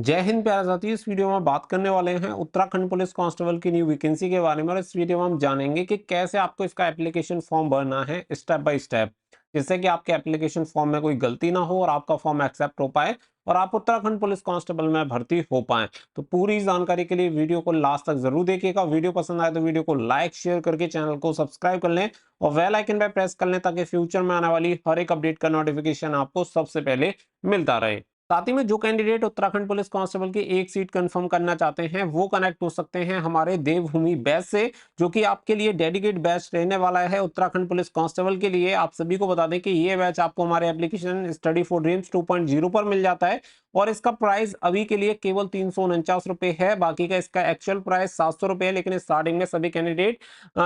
जय हिंद प्यारे साथियों। इस वीडियो में बात करने वाले हैं उत्तराखंड पुलिस कांस्टेबल की न्यू वैकेंसी के बारे में और इस वीडियो में हम जानेंगे कि कैसे आपको इसका एप्लीकेशन फॉर्म भरना है स्टेप बाय स्टेप, जिससे कि आपके एप्लीकेशन फॉर्म में कोई गलती ना हो और आपका फॉर्म एक्सेप्ट हो पाए और आप उत्तराखंड पुलिस कांस्टेबल में भर्ती हो पाए। तो पूरी जानकारी के लिए वीडियो को लास्ट तक जरूर देखिएगा। वीडियो पसंद आए तो वीडियो को लाइक शेयर करके चैनल को सब्सक्राइब कर लें और बेल आइकन पर प्रेस कर लें ताकि फ्यूचर में आने वाली हर एक अपडेट का नोटिफिकेशन आपको सबसे पहले मिलता रहे। साथ ही में जो कैंडिडेट उत्तराखंड पुलिस कांस्टेबल की एक सीट कंफर्म करना चाहते हैं वो कनेक्ट हो सकते हैं हमारे देवभूमि बैच से, जो कि आपके लिए डेडिकेट बैच रहने वाला है उत्तराखंड पुलिस कांस्टेबल के लिए। आप सभी को बता दें कि ये बैच आपको हमारे एप्लीकेशन स्टडी फॉर ड्रीम्स 2.0 पर मिल जाता है और इसका प्राइस अभी के लिए केवल 349 रुपए है। बाकी का इसका एक्चुअल प्राइस 700 रुपए है, लेकिन स्टार्टिंग में सभी कैंडिडेट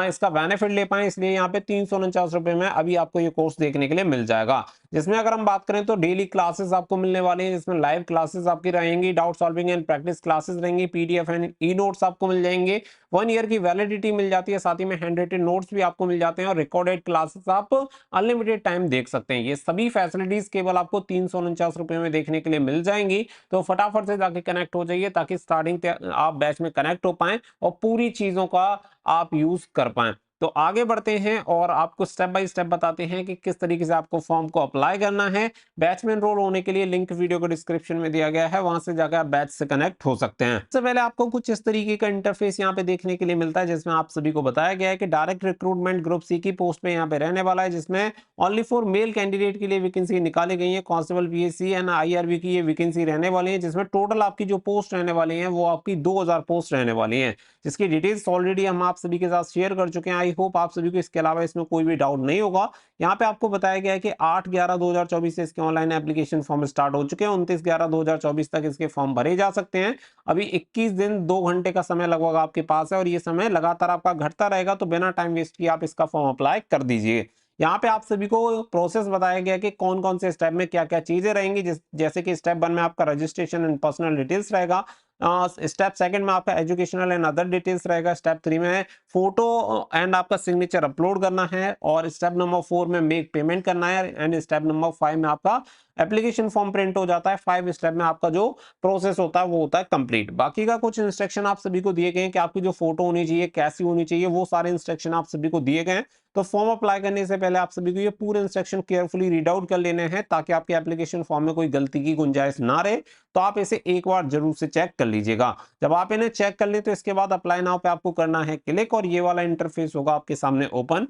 इसका बेनिफिट ले पाए इसलिए यहाँ पे 349 रुपए में अभी आपको ये कोर्स देखने के लिए मिल जाएगा। जिसमें अगर हम बात करें तो डेली क्लासेस आपको मिलने वाली हैं, जिसमें लाइव क्लासेस आपकी रहेंगी, doubt solving and practice classes रहेंगी, पीडीएफ एंड ई नोट्स आपको मिल जाएंगे, 1 ईयर की वैलिडिटी मिल जाती है, साथ ही में हैंड रिटन नोट्स भी आपको मिल जाते हैं और रिकॉर्डेड क्लासेस आप अनलिमिटेड टाइम देख सकते हैं। ये सभी फैसिलिटीज केवल आपको 349 रुपए में देखने के लिए मिल जाएंगी। तो फटाफट से जाके कनेक्ट हो जाइए ताकि स्टार्टिंग आप बैच में कनेक्ट हो पाए और पूरी चीजों का आप यूज कर पाए। तो आगे बढ़ते हैं और आपको स्टेप बाय स्टेप बताते हैं कि किस तरीके से आपको फॉर्म को अप्लाई करना है। बैच में एनरोल होने के लिए लिंक वीडियो को डिस्क्रिप्शन में दिया गया है, वहां से जाकर आप बैच से कनेक्ट हो सकते हैं। सबसे पहले आपको कुछ इस तरीके का इंटरफेस यहाँ पे देखने के लिए मिलता है, जिसमें आप सभी को बताया गया है कि डायरेक्ट रिक्रूटमेंट ग्रुप सी की पोस्ट पे यहाँ पे रहने वाला है, जिसमें ओनली फॉर मेल कैंडिडेट के लिए वैकेंसी निकाली गई है। कांस्टेबल पीएससी एंड आईआरबी की ये वैकेंसी रहने वाली है, जिसमें टोटल आपकी जो पोस्ट रहने वाली है वो आपकी 2000 पोस्ट रहने वाली है, जिसकी डिटेल्स ऑलरेडी हम आप सभी के साथ शेयर कर चुके हैं। आई होप आप सभी को इसके अलावा इसमें कोई भी डाउट नहीं होगा। यहाँ पे आपको बताया गया है कि 8/11/2024 से इसके ऑनलाइन एप्लीकेशन फॉर्म स्टार्ट हो चुके हैं। 29/11/2024 तक इसके फॉर्म भरे जा सकते हैं। अभी 21 दिन 2 घंटे का समय लगभग आपके पास है और ये समय लगातार आपका घटता रहेगा, तो बिना टाइम वेस्ट किए आप इसका फॉर्म अप्लाई कर दीजिए। यहाँ पे आप सभी को प्रोसेस बताया गया कि कौन कौन से स्टेप में क्या क्या चीजें रहेंगी, जैसे कि स्टेप 1 में आपका रजिस्ट्रेशन एंड पर्सनल डिटेल्स रहेगा। स्टेप सेकंड में आपका एजुकेशनल एंड अदर डिटेल्स रहेगा। स्टेप 3 में फोटो एंड आपका सिग्नेचर अपलोड करना है और स्टेप नंबर 4 में मेक पेमेंट करना है एंड स्टेप नंबर 5 में आपका एप्लीकेशन फॉर्म प्रिंट हो जाता है। 5 स्टेप में आपका जो प्रोसेस होता है वो होता है कंप्लीट। बाकी का कुछ इंस्ट्रक्शन आप सभी को दिए गए हैं कि आपकी जो फोटो होनी चाहिए, कैसी होनी चाहिए, वो सारे इंस्ट्रक्शन आप सभी को दिए गए हैं। तो फॉर्म अप्लाई करने से पहले आप सभी को ये पूरे इंस्ट्रक्शन केयरफुली रीड आउट कर लेने हैं ताकि आपके एप्लीकेशन फॉर्म में कोई गलती की गुंजाइश ना रहे। तो आप इसे एक बार जरूर से चेक कर लीजिएगा। जब आप इन्हें चेक कर लें तो इसके बाद अप्लाई नाउ पे आपको करना है क्लिक और ये वाला इंटरफेस होगा आपके सामने ओपन।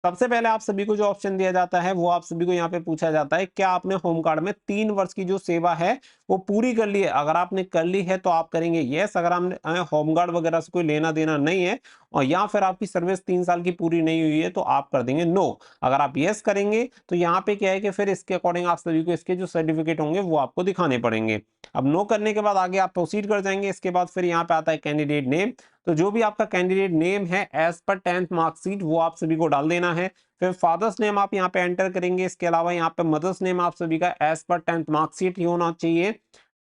सबसे पहले आप सभी को जो ऑप्शन दिया जाता है वो आप सभी को यहाँ पे पूछा जाता है क्या आपने होम गार्ड में 3 वर्ष की जो सेवा है वो पूरी कर ली है। अगर आपने कर ली है तो आप करेंगे यस, अगर आपने होम गार्ड वगैरह से कोई लेना देना नहीं है और या फिर आपकी सर्विस 3 साल की पूरी नहीं हुई है तो आप कर देंगे नो। अगर आप यस करेंगे तो यहाँ पे क्या है कि फिर इसके अकॉर्डिंग आप सभी को इसके जो सर्टिफिकेट होंगे वो आपको दिखाने पड़ेंगे। अब नो करने के बाद आगे आप प्रोसीड कर जाएंगे। इसके बाद फिर यहाँ पे आता है कैंडिडेट नेम। तो जो भी आपका कैंडिडेट नेम है एज पर 10th मार्कशीट वो आप सभी को डाल देना है। फिर फादर्स नेम आप यहाँ पे एंटर करेंगे। इसके अलावा यहाँ पे मदर्स नेम आप सभी का एज पर 10th मार्कशीट ही होना चाहिए।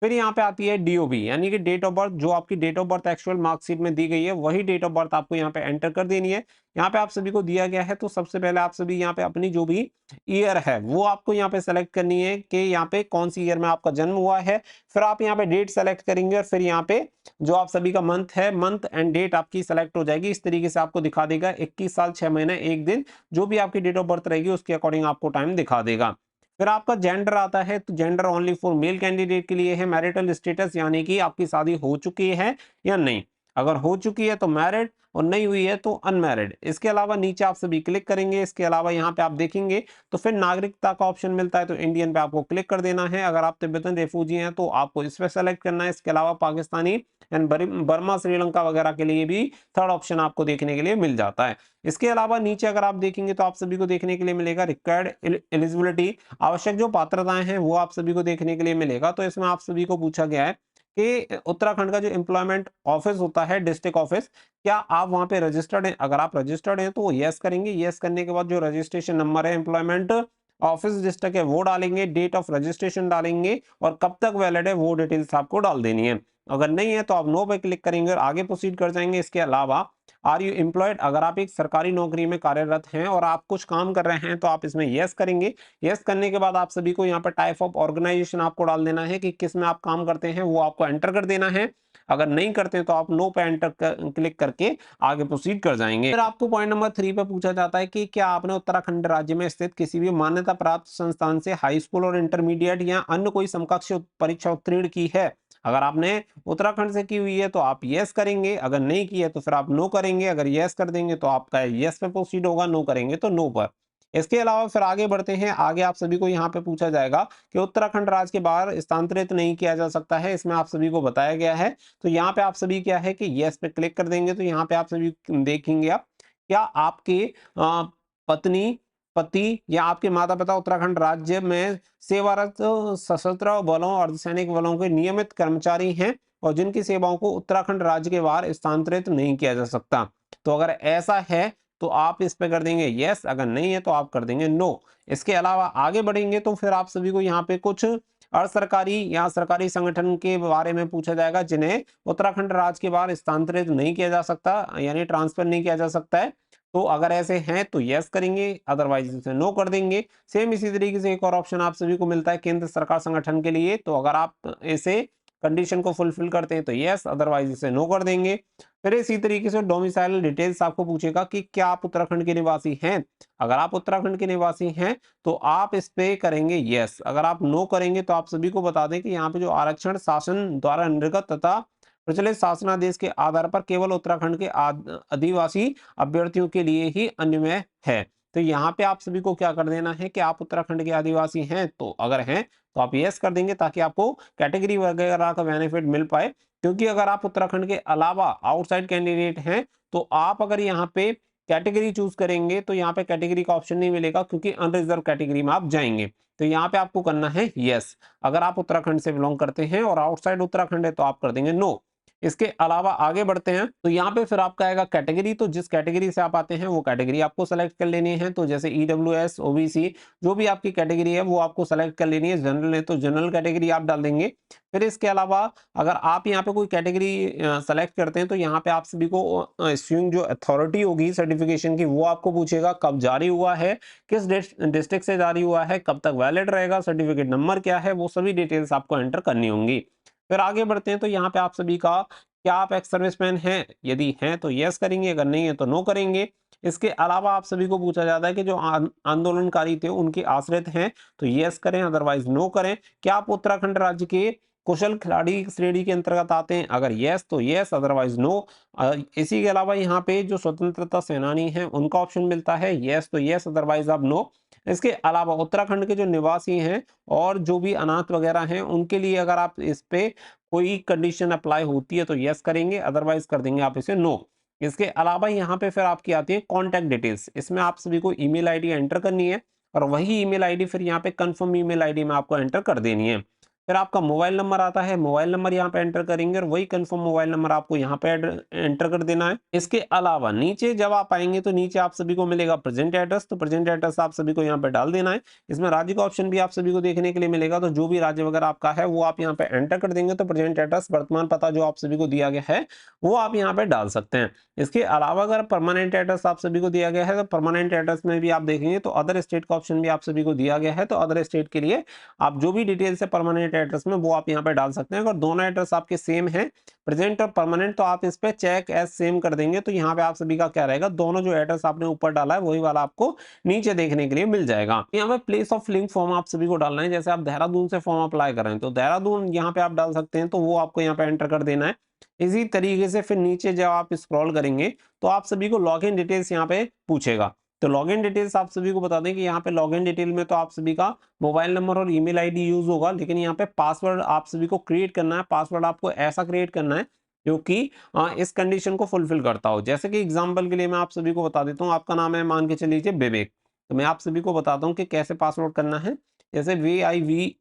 फिर यहाँ पे आती है डीओबी यानी कि डेट ऑफ बर्थ। जो आपकी date of birth actual marksheet में दी गई है वही डेट ऑफ बर्थ आपको यहाँ पे एंटर कर देनी है। यहाँ पे आप सभी को दिया गया है तो सबसे पहले आप सभी यहाँ पे अपनी जो भी ईयर है वो आपको यहाँ पे सेलेक्ट करनी है कि यहाँ पे कौन सी ईयर में आपका जन्म हुआ है। फिर आप यहाँ पे डेट सेलेक्ट करेंगे और फिर यहाँ पे जो आप सभी का मंथ है, मंथ एंड डेट आपकी सेलेक्ट हो जाएगी। इस तरीके से आपको दिखा देगा 21 साल 6 महीने 1 दिन, जो भी आपकी डेट ऑफ बर्थ रहेगी उसके अकॉर्डिंग आपको टाइम दिखा देगा। फिर आपका जेंडर आता है तो gender only for male candidate के लिए है। मैरिटल स्टेटस यानी कि आपकी शादी हो चुकी है या नहीं। अगर हो चुकी है तो मैरिड और नहीं हुई है तो अनमैरिड। इसके अलावा नीचे आप सभी क्लिक करेंगे। इसके अलावा यहाँ पे आप देखेंगे तो फिर नागरिकता का ऑप्शन मिलता है तो इंडियन पे आपको क्लिक कर देना है। अगर आप तिब्बतन रेफ्यूजी हैं तो आपको इस पे सेलेक्ट करना है। इसके अलावा पाकिस्तानी एंड बर्मा श्रीलंका वगैरह के लिए भी थर्ड ऑप्शन आपको देखने के लिए मिल जाता है। इसके अलावा नीचे अगर आप देखेंगे तो आप सभी को देखने के लिए मिलेगा रिक्वायर्ड एलिजिबिलिटी, आवश्यक जो पात्रताएं हैं वो आप सभी को देखने के लिए मिलेगा। तो इसमें आप सभी को पूछा गया है कि उत्तराखंड का जो एम्प्लॉयमेंट ऑफिस होता है, डिस्ट्रिक्ट ऑफिस, क्या आप वहां पे रजिस्टर्ड हैं। अगर आप रजिस्टर्ड हैं तो यस करेंगे। यस करने के बाद जो रजिस्ट्रेशन नंबर है एम्प्लॉयमेंट ऑफिस डिस्ट्रिक्ट है वो डालेंगे, डेट ऑफ रजिस्ट्रेशन डालेंगे और कब तक वैलिड है वो डिटेल्स आपको डाल देनी है। अगर नहीं है तो आप नो पे क्लिक करेंगे और आगे प्रोसीड कर जाएंगे। इसके अलावा आर यू एम्प्लॉयड, अगर आप एक सरकारी नौकरी में कार्यरत हैं और आप कुछ काम कर रहे हैं तो आप इसमें यस करेंगे। यस करने के बाद आप सभी को यहाँ पर टाइप ऑफ ऑर्गेनाइजेशन आपको डाल देना है कि किस में आप काम करते हैं, वो आपको एंटर कर देना है। अगर नहीं करते तो आप नो पे एंटर क्लिक करके आगे प्रोसीड कर जाएंगे। फिर आपको पॉइंट नंबर 3 पे पूछा जाता है कि क्या आपने उत्तराखंड राज्य में स्थित किसी भी मान्यता प्राप्त संस्थान से हाई स्कूल और इंटरमीडिएट या अन्य कोई समकक्ष परीक्षा उत्तीर्ण की है। अगर आपने उत्तराखंड से की हुई है तो आप यस करेंगे, अगर नहीं की है तो फिर आप नो करेंगे। अगर यस कर देंगे तो आपका यस पे प्रोसीड होगा, नो करेंगे तो नो पर। इसके अलावा फिर आगे बढ़ते हैं। आगे आप सभी को यहाँ पे पूछा जाएगा कि उत्तराखंड राज्य के बाहर स्थानांतरित नहीं किया जा सकता है, इसमें आप सभी को बताया गया है। तो यहाँ पे आप सभी क्या है कि यस पे क्लिक कर देंगे तो यहाँ पे आप सभी देखेंगे आप क्या आपके पत्नी, पति या आपके माता पिता उत्तराखंड राज्य में सेवारत सशस्त्र बलों और अर्धसैनिक बलों के नियमित कर्मचारी हैं और जिनकी सेवाओं को उत्तराखंड राज्य के बाहर स्थानांतरित नहीं किया जा सकता। तो अगर ऐसा है तो आप इस पे कर देंगे यस, अगर नहीं है तो आप कर देंगे नो। इसके अलावा आगे बढ़ेंगे तो फिर आप सभी को यहाँ पे कुछ सरकारी या सरकारी संगठन के बारे में पूछा जाएगा जिन्हें उत्तराखंड राज्य के बाहर स्थानांतरित नहीं किया जा सकता, यानी ट्रांसफर नहीं किया जा सकता है। तो अगर ऐसे हैं तो यस करेंगे, अदरवाइज इसे नो कर देंगे। सेम इसी तरीके से एक और ऑप्शन आप सभी को मिलता है केंद्र सरकार संगठन के लिए। तो अगर आप इसे कंडीशन को फुलफिल करते हैं तो यस, अदरवाइज इसे नो कर देंगे। फिर इसी तरीके से डोमिसाइल डिटेल्स आपको पूछेगा कि क्या आप उत्तराखंड के निवासी हैं। अगर आप उत्तराखंड के निवासी हैं तो आप इस पे करेंगे यस। अगर आप नो करेंगे तो आप सभी को बता दें कि यहाँ पे जो आरक्षण शासन द्वारा निर्गत तथा प्रचलित शासनादेश के आधार पर केवल उत्तराखंड के आदिवासी अभ्यर्थियों के लिए ही अन्वय है। तो यहाँ पे आप सभी को क्या कर देना है कि आप उत्तराखंड के आदिवासी हैं, तो अगर हैं तो आप यस कर देंगे ताकि आपको कैटेगरी वगैरह का बेनिफिट मिल पाए। क्योंकि अगर आप उत्तराखंड के अलावा आउटसाइड कैंडिडेट हैं तो आप अगर यहाँ पे कैटेगरी चूज करेंगे तो यहाँ पे कैटेगरी का ऑप्शन नहीं मिलेगा क्योंकि अनरिजर्व कैटेगरी में आप जाएंगे। तो यहाँ पे आपको करना है यस। अगर आप उत्तराखंड से बिलोंग करते हैं और आउटसाइड उत्तराखंड है तो आप कर देंगे नो। इसके अलावा आगे बढ़ते हैं तो यहाँ पे फिर आपका आएगा कैटेगरी। तो जिस कैटेगरी से आप आते हैं वो कैटेगरी आपको सेलेक्ट कर लेनी है। तो जैसे ईडब्ल्यूएस, ओबीसी, जो भी आपकी कैटेगरी है वो आपको सेलेक्ट कर लेनी है। जनरल है तो जनरल कैटेगरी आप डाल देंगे। फिर इसके अलावा अगर आप यहाँ पे कोई कैटेगरी सेलेक्ट करते हैं तो यहाँ पे आप सभी को इश्यूइंग जो अथॉरिटी होगी सर्टिफिकेशन की वो आपको पूछेगा कब जारी हुआ है, किस डिस्ट्रिक्ट से जारी हुआ है, कब तक वैलिड रहेगा, सर्टिफिकेट नंबर क्या है, वो सभी डिटेल्स आपको एंटर करनी होंगी। फिर आगे बढ़ते हैं तो यहाँ पे आप सभी का क्या आप एक्स सर्विसमैन हैं, यदि हैं तो यस करेंगे, अगर नहीं है तो नो करेंगे। इसके अलावा आप सभी को पूछा जाता है कि जो आंदोलनकारी थे उनके आश्रित हैं तो यस करें, अदरवाइज नो करें। क्या आप उत्तराखंड राज्य के कुशल खिलाड़ी श्रेणी के अंतर्गत आते हैं, अगर यस तो यस, अदरवाइज नो। इसी के अलावा यहाँ पे जो स्वतंत्रता सेनानी हैं उनका ऑप्शन मिलता है यस तो यस, अदरवाइज आप नो। इसके अलावा उत्तराखंड के जो निवासी हैं और जो भी अनाथ वगैरह हैं उनके लिए अगर आप इस पे कोई कंडीशन अप्लाई होती है तो यस करेंगे, अदरवाइज कर देंगे आप इसे नो। इसके अलावा यहाँ पे फिर आपकी आती है कॉन्टैक्ट डिटेल्स। इसमें आप सभी को ईमेल आईडी एंटर करनी है और वही ईमेल आईडी फिर यहाँ पे कंफर्म ईमेल आईडी में आपको एंटर कर देनी है। फिर आपका मोबाइल नंबर आता है, मोबाइल नंबर यहाँ पे एंटर करेंगे और वही कंफर्म मोबाइल नंबर आपको यहाँ पे एंटर कर देना है। इसके अलावा नीचे जब आप आएंगे तो नीचे आप सभी को मिलेगा प्रेजेंट एड्रेस। तो प्रेजेंट एड्रेस आप सभी को यहाँ पे डाल देना है। इसमें राज्य का ऑप्शन भी आप सभी को देखने के लिए मिलेगा। तो जो भी राज्य वगैरह आपका है वो आप यहाँ पे एंटर कर देंगे तो प्रेजेंट एड्रेस वर्तमान पता जो आप सभी को दिया गया है वो आप यहाँ पे डाल सकते हैं। इसके अलावा अगर परमानेंट एड्रेस आप सभी को दिया गया है तो परमानेंट एड्रेस में भी आप देखेंगे तो अदर स्टेट का ऑप्शन भी आप सभी को दिया गया है। तो अदर स्टेट के लिए आप जो भी डिटेल्स है परमानेंट एड्रेस में वो आप यहाँ पे डाल सकते हैं। अगर दोनों एड्रेस आपके सेम है, प्रेजेंट और परमानेंट, तो आप इस पे चेक एज सेम कर देंगे। तो यहाँ पे आप सभी का क्या रहेगा, दोनों जो एड्रेस आपने ऊपर डाला है वही वाला आपको नीचे देखने के लिए मिल जाएगा। यहाँ पे प्लेस ऑफ लिंक फॉर्म आप सभी को डालना है। जैसे आप देहरादून से फॉर्म अप्लाई कर रहे हैं तो देहरादून यहाँ पे आप डाल सकते हैं, तो वो आपको यहाँ पे एंटर कर देना है। इसी तरीके से फिर नीचे जब आप स्क्रॉल करेंगे तो आप सभी को लॉगिन डिटेल्स यहाँ पे पूछेगा। तो लॉगिन डिटेल्स आप सभी को बता दें कि यहाँ पे लॉगिन डिटेल में तो आप सभी का मोबाइल नंबर और ईमेल आईडी यूज होगा, लेकिन यहाँ पे पासवर्ड आप सभी को क्रिएट करना है। पासवर्ड आपको ऐसा क्रिएट करना है जो कि इस कंडीशन को फुलफिल करता हो। जैसे कि एग्जांपल के लिए मैं आप सभी को बता देता हूँ, आपका नाम है मान के चलिए विवेक, तो मैं आप सभी को बताता हूँ कि कैसे पासवर्ड करना है। जैसे VIVEK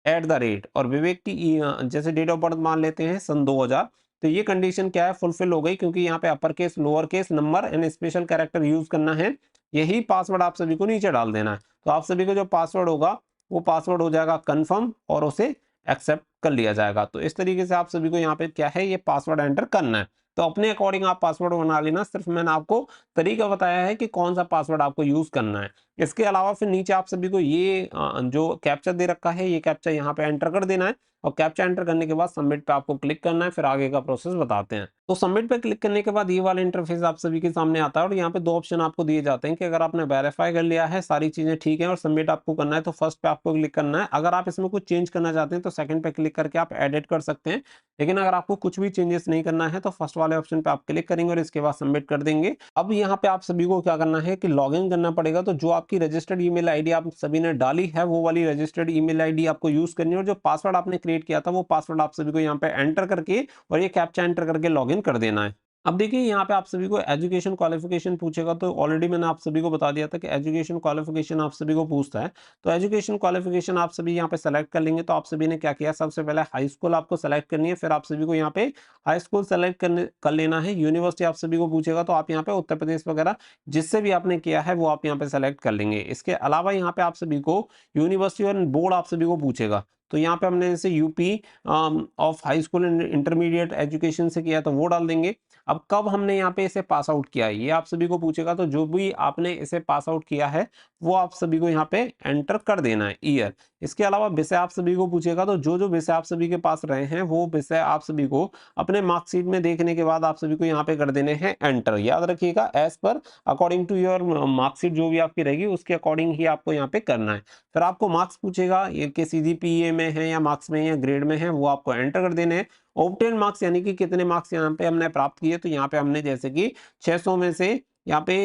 @ और विवेक की जैसे डेट ऑफ बर्थ मान लेते हैं सन 2000, तो ये कंडीशन क्या है, फुलफिल हो गई, क्योंकि यहाँ पे upper case, lower case, number and special character use करना है। यही पासवर्ड आप सभी को नीचे डाल देना है। तो आप सभी को जो पासवर्ड होगा वो पासवर्ड हो जाएगा कंफर्म और उसे एक्सेप्ट कर लिया जाएगा। तो इस तरीके से आप सभी को यहाँ पे क्या है, ये पासवर्ड एंटर करना है। तो अपने अकॉर्डिंग आप पासवर्ड बना लेना, सिर्फ मैंने आपको तरीका बताया है कि कौन सा पासवर्ड आपको यूज करना है। इसके अलावा फिर नीचे आप सभी को ये जो कैप्चा दे रखा है, ये कैप्चा यहाँ पे एंटर कर देना है और कैप्चा एंटर करने के बाद सबमिट पे आपको क्लिक करना है। फिर आगे का प्रोसेस बताते हैं। तो सबमिट पे क्लिक करने के बाद ये वाला इंटरफेस आप सभी के सामने आता है और यहाँ पे दो ऑप्शन आपको दिए जाते हैं कि अगर आपने वेरीफाई कर लिया है, सारी चीजें ठीक है और सबमिट आपको करना है, तो फर्स्ट पे आपको क्लिक करना है। अगर आप इसमें कुछ चेंज करना चाहते हैं तो सेकंड पे क्लिक करके आप एडिट कर सकते हैं। लेकिन अगर आपको कुछ भी चेंजेस नहीं करना है तो फर्स्ट वाले ऑप्शन पे आप क्लिक करेंगे और इसके बाद सबमिट कर देंगे। अब यहाँ पे आप सभी को क्या करना है कि लॉग इन करना पड़ेगा। तो जो आपकी रजिस्टर्ड ईमेल आईडी आप सभी ने डाली है, वो वाली रजिस्टर्ड ईमेल आईडी आपको यूज करनी है और जो पासवर्ड आपने क्रिएट किया था वो पासवर्ड आप सभी को यहाँ पे एंटर करके और ये कैप्चा एंटर करके लॉग इन कर देना है। अब देखिए यहाँ पे आप सभी को एजुकेशन क्वालिफिकेशन पूछेगा, तो ऑलरेडी मैंने आप सभी को बता दिया था कि एजुकेशन क्वालिफिकेशन आप सभी को पूछता है। तो एजुकेशन क्वालिफिकेशन आप सभी यहाँ पे सेलेक्ट कर लेंगे। तो आप सभी ने क्या किया, सबसे पहले हाई स्कूल आपको सेलेक्ट करनी है, फिर आप सभी को यहाँ पे हाई स्कूल सेलेक्ट कर लेना है। यूनिवर्सिटी आप सभी को पूछेगा तो आप यहाँ पे उत्तर प्रदेश वगैरह जिससे भी आपने किया है वो आप यहाँ पे सेलेक्ट कर लेंगे। इसके अलावा यहाँ पे आप सभी को यूनिवर्सिटी और बोर्ड आप सभी को पूछेगा। तो यहाँ पे हमने जैसे UP of high school and intermediate education से किया तो वो डाल देंगे। अब कब हमने यहाँ पे इसे पास आउट किया है ये आप सभी को पूछेगा। तो जो भी आपने इसे पास आउट किया है वो आप सभी को यहाँ पे एंटर कर देना है, ईयर। इसके अलावा विषय आप सभी को पूछेगा, तो जो जो विषय आप सभी के पास रहे हैं वो विषय आप सभी को अपने मार्कशीट में देखने के बाद आप सभी को यहाँ पे कर देने हैं एंटर। याद रखिएगा, as per according to your marksheet जो भी आपकी रहेगी उसके अकॉर्डिंग ही आपको यहाँ पे करना है। फिर आपको मार्क्स पूछेगा, ये कि सीजीपीए में है या मार्क्स में या ग्रेड में है, वो आपको एंटर कर देने हैं। ऑब्टेन मार्क्स यानी कि कितने मार्क्स यहाँ पे हमने प्राप्त किए। तो यहाँ पे हमने जैसे कि 600 में से यहाँ पे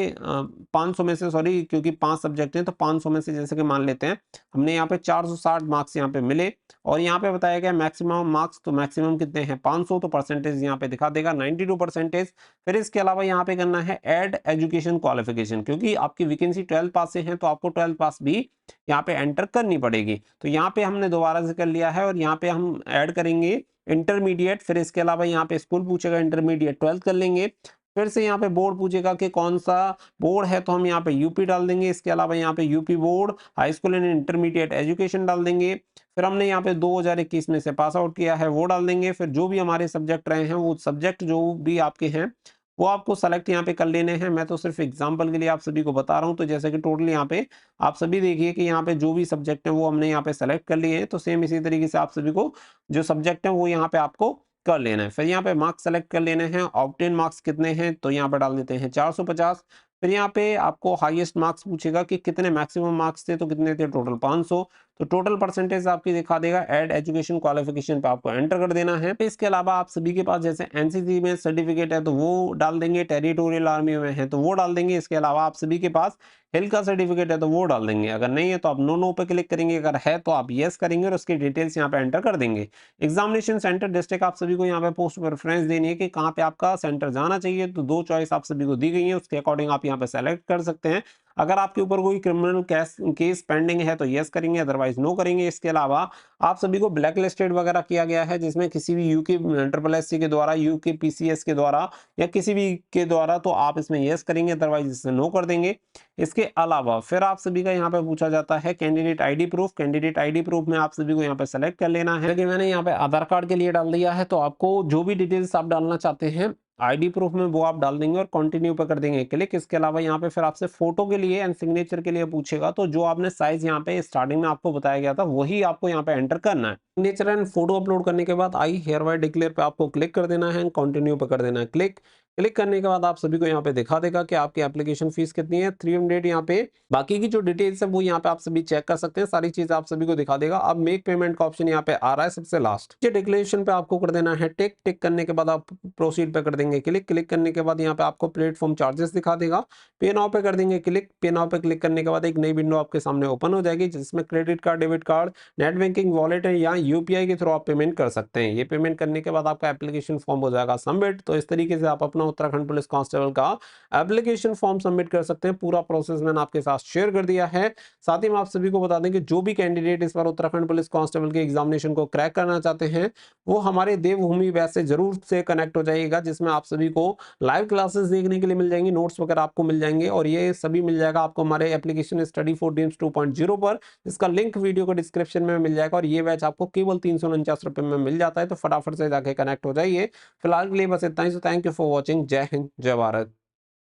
500 में से, सॉरी क्योंकि 5 सब्जेक्ट हैं तो 500 में से जैसे कि मान लेते हैं हमने यहाँ पे 460 मार्क्स यहाँ पे मिले। और यहाँ पे बताया गया मैक्सिमम मार्क्स, तो मैक्सिमम कितने हैं 500, तो परसेंटेज यहाँ पे दिखा देगा 92%। फिर इसके अलावा यहाँ पे करना है ऐड एजुकेशन क्वालिफिकेशन, क्योंकि आपकी वैकेंसी 12 पास से है तो आपको 12 पास भी यहाँ पे एंटर करनी पड़ेगी। तो यहाँ पे हमने दोबारा से कर लिया है और यहाँ पे हम ऐड करेंगे इंटरमीडिएट। फिर इसके अलावा यहाँ पे स्कूल पूछेगा, इंटरमीडिएट 12th कर लेंगे। फिर से यहाँ पे बोर्ड पूछेगा कि कौन सा बोर्ड है, तो हम यहाँ पे यूपी डाल देंगे। इसके अलावा यहाँ पे UP board high school and intermediate education डाल देंगे। फिर हमने यहाँ पे 2021 में से पास आउट किया है वो डाल देंगे। फिर जो भी हमारे सब्जेक्ट रहे हैं वो सब्जेक्ट जो भी आपके हैं वो आपको सेलेक्ट यहाँ पे कर लेने हैं। मैं तो सिर्फ एग्जांपल के लिए आप सभी को बता रहा हूँ। तो जैसे कि टोटल यहाँ पे आप सभी देखिए कि यहाँ पे जो भी सब्जेक्ट है वो हमने यहाँ पे सेलेक्ट कर लिए हैं। तो सेम इसी तरीके से आप सभी को जो सब्जेक्ट है वो यहाँ पे आपको कर लेना है। फिर यहाँ पे मार्क्स सेलेक्ट कर लेने हैं। ऑब्टेन मार्क्स कितने हैं, तो यहाँ पे डाल देते हैं 450। फिर यहाँ पे आपको हाईएस्ट मार्क्स पूछेगा कि कितने मैक्सिमम मार्क्स थे, तो कितने थे, टोटल 500। तो टोटल परसेंटेज आपकी दिखा देगा। ऐड एजुकेशन क्वालिफिकेशन पे आपको एंटर कर देना है। इसके अलावा आप सभी के पास जैसे एनसीसी में सर्टिफिकेट है तो वो डाल देंगे, टेरिटोरियल आर्मी में है तो वो डाल देंगे। इसके अलावा आप सभी के पास हिल का सर्टिफिकेट है तो वो डाल देंगे। अगर नहीं है तो आप नो नो पे क्लिक करेंगे, अगर है तो आप यस करेंगे और उसकी डिटेल्स यहाँ पे एंटर कर देंगे। एग्जामिनेशन सेंटर डिस्ट्रिक्ट आप सभी को यहाँ पे पोस्ट प्रेफरेंस देनी है कि कहाँ पे आपका सेंटर जाना चाहिए। तो 2 चॉइस आप सभी को दी गई है, उसके अकॉर्डिंग आप यहाँ पे सेलेक्ट कर सकते हैं। अगर आपके ऊपर कोई क्रिमिनल केस पेंडिंग है तो यस करेंगे, अदरवाइज नो करेंगे। इसके अलावा आप सभी को ब्लैक लिस्टेड वगैरह किया गया है जिसमें किसी भी यूके SSC के द्वारा, यूके PCS के द्वारा या किसी भी के द्वारा, तो आप इसमें यस करेंगे, अदरवाइज इससे नो कर देंगे। इसके अलावा फिर आप सभी का यहाँ पे पूछा जाता है candidate ID proof. Candidate ID proof में आप सभी को यहाँ पे सेलेक्ट कर लेना है कि मैंने यहाँ पे आधार कार्ड के लिए डाल दिया है। तो आपको जो भी डिटेल्स आप डालना चाहते हैं आईडी प्रूफ में वो आप डाल देंगे और कंटिन्यू पे कर देंगे क्लिक। इसके अलावा यहाँ पे फिर आपसे फोटो के लिए एंड सिग्नेचर के लिए पूछेगा, तो जो आपने साइज यहाँ पे स्टार्टिंग में आपको बताया गया था वही आपको यहाँ पे एंटर करना है। सिग्नेचर एंड फोटो अपलोड करने के बाद आई हियरबाय डिक्लेयर पे आपको क्लिक कर देना है, कंटिन्यू पे कर देना है क्लिक। क्लिक करने के बाद आप सभी को यहाँ पे दिखा देगा कि आपकी एप्लीकेशन फीस कितनी है, 300 यहाँ पे। बाकी की जो डिटेल्स है वो यहाँ पे आप सभी चेक कर सकते हैं, सारी चीज आप सभी को दिखा देगा। अब मेक पेमेंट का ऑप्शन यहाँ पे आ रहा है सबसे लास्ट। डिक्लेरेशन पे आपको कर देना है टिक। टिक करने के बाद आप प्रोसीड पे कर देंगे क्लिक। क्लिक करने के बाद यहाँ पे आपको प्लेटफॉर्म चार्जेस दिखा देगा, पे नाउ पे कर देंगे क्लिक। पे नाउ पे क्लिक करने के बाद एक नई विंडो आपके सामने ओपन हो जाएगी जिसमें credit card, debit card, net banking, wallet है या यूपीआई के थ्रू आप पेमेंट कर सकते हैं। ये पेमेंट करने के बाद आपका एप्लीकेशन फॉर्म हो जाएगा सबमिट। तो इस तरीके से आप अपना उत्तराखंड पुलिस कांस्टेबल का एप्लीकेशन फॉर्म सबमिट कर सकते हैं। पूरा प्रोसेस मैंने आपके साथ शेयर कर दिया है। साथ ही मैं आप सभी को बता दें कि जो भी कैंडिडेट इस बार उत्तराखंड पुलिस कांस्टेबल के एग्जामिनेशन को क्रैक करना चाहते हैं, वो हमारे देवभूमि बैच से जरूर से कनेक्ट हो जाइएगा, जिसमें आप सभी को लाइव क्लासेस देखने के लिए मिल जाएंगी, नोट्स वगैरह आपको मिल जाएंगे, और ये सभी मिल जाएगा आपको हमारे एप्लीकेशन स्टडी फॉर ड्रीम्स 2.0 पर, जिसका लिंक वीडियो को डिस्क्रिप्शन में मिल जाएगा। और ये बैच आपको केवल 349 रुपए में मिल जाता है, तो फटाफट से जाके कनेक्ट हो जाइए। फिलहाल के लिए बस इतना ही। Thank you for watching. जय हिंद, जय भारत।